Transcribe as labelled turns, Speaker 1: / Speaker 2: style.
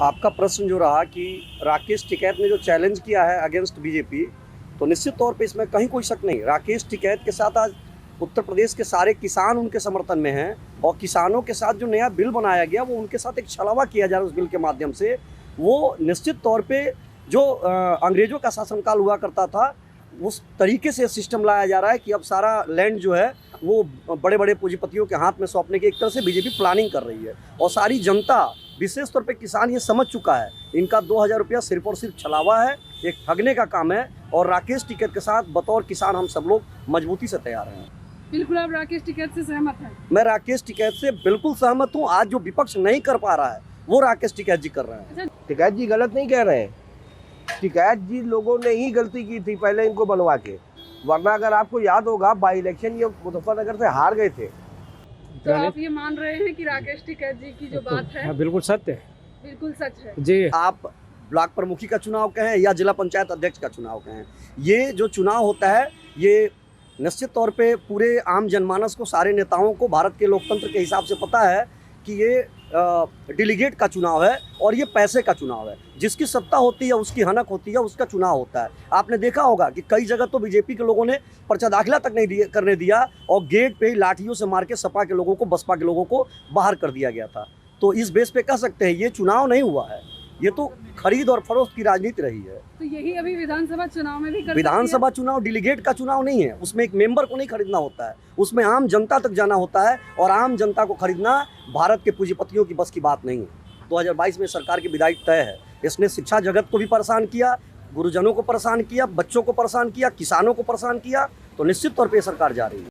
Speaker 1: आपका प्रश्न जो रहा कि राकेश टिकैत ने जो चैलेंज किया है अगेंस्ट बीजेपी, तो निश्चित तौर पे इसमें कहीं कोई शक नहीं। राकेश टिकैत के साथ आज उत्तर प्रदेश के सारे किसान उनके समर्थन में हैं और किसानों के साथ जो नया बिल बनाया गया वो उनके साथ एक छलावा किया जा रहा है उस बिल के माध्यम से। वो निश्चित तौर पे जो अंग्रेजों का शासनकाल हुआ करता था उस तरीके से सिस्टम लाया जा रहा है कि अब सारा लैंड जो है वो बड़े बड़े पूंजीपतियों के हाथ में सौंपने की एक तरह से बीजेपी प्लानिंग कर रही है। और सारी जनता विशेष तौर पे किसान ये समझ चुका है, इनका 2000 रुपया सिर्फ और सिर्फ छलावा है, एक ठगने का काम है। और राकेश टिकैत के साथ बतौर किसान हम सब लोग मजबूती से तैयार हैं।
Speaker 2: बिल्कुल, आप राकेश टिकैत से सहमत हैं?
Speaker 1: मैं राकेश टिकैत से बिल्कुल सहमत हूँ। आज जो विपक्ष नहीं कर पा रहा है वो राकेश टिकैत जी कर रहे हैं।
Speaker 3: टिकैत जी गलत नहीं कह रहे हैं। टिकैत जी लोगों ने ही गलती की थी पहले इनको बनवा के, वरना अगर आपको याद होगा बाई इलेक्शन ये मुजफ्फरनगर से हार गए थे।
Speaker 2: तो आप ये मान रहे हैं कि राकेश टिकैत जी की जो बात है
Speaker 4: बिल्कुल सत्य है?
Speaker 2: बिल्कुल सच है
Speaker 4: जी।
Speaker 1: आप ब्लॉक प्रमुखी का चुनाव कहें या जिला पंचायत अध्यक्ष का चुनाव कहें, ये जो चुनाव होता है ये निश्चित तौर पे पूरे आम जनमानस को, सारे नेताओं को भारत के लोकतंत्र के हिसाब से पता है कि ये डेलीगेट का चुनाव है और ये पैसे का चुनाव है। जिसकी सत्ता होती है, उसकी हनक होती है, उसका चुनाव होता है। आपने देखा होगा कि कई जगह तो बीजेपी के लोगों ने पर्चा दाखिला तक नहीं करने दिया और गेट पे ही लाठियों से मार के सपा के लोगों को, बसपा के लोगों को बाहर कर दिया गया था। तो इस बेस पे कह सकते हैं ये चुनाव नहीं हुआ है, ये तो खरीद और फरोख्त की राजनीति रही है।
Speaker 2: तो यही अभी विधानसभा चुनाव में भी कर
Speaker 1: विधानसभा चुनाव डेलीगेट का चुनाव नहीं है, उसमें एक मेंबर को नहीं खरीदना होता है, उसमें आम जनता तक जाना होता है और आम जनता को खरीदना भारत के पूंजीपतियों की बस की बात नहीं है। 2022 में सरकार की विदाई तय है। इसने शिक्षा जगत को भी परेशान किया, गुरुजनों को परेशान किया, बच्चों को परेशान किया, किसानों को परेशान किया। तो निश्चित तौर पर सरकार जा रही है।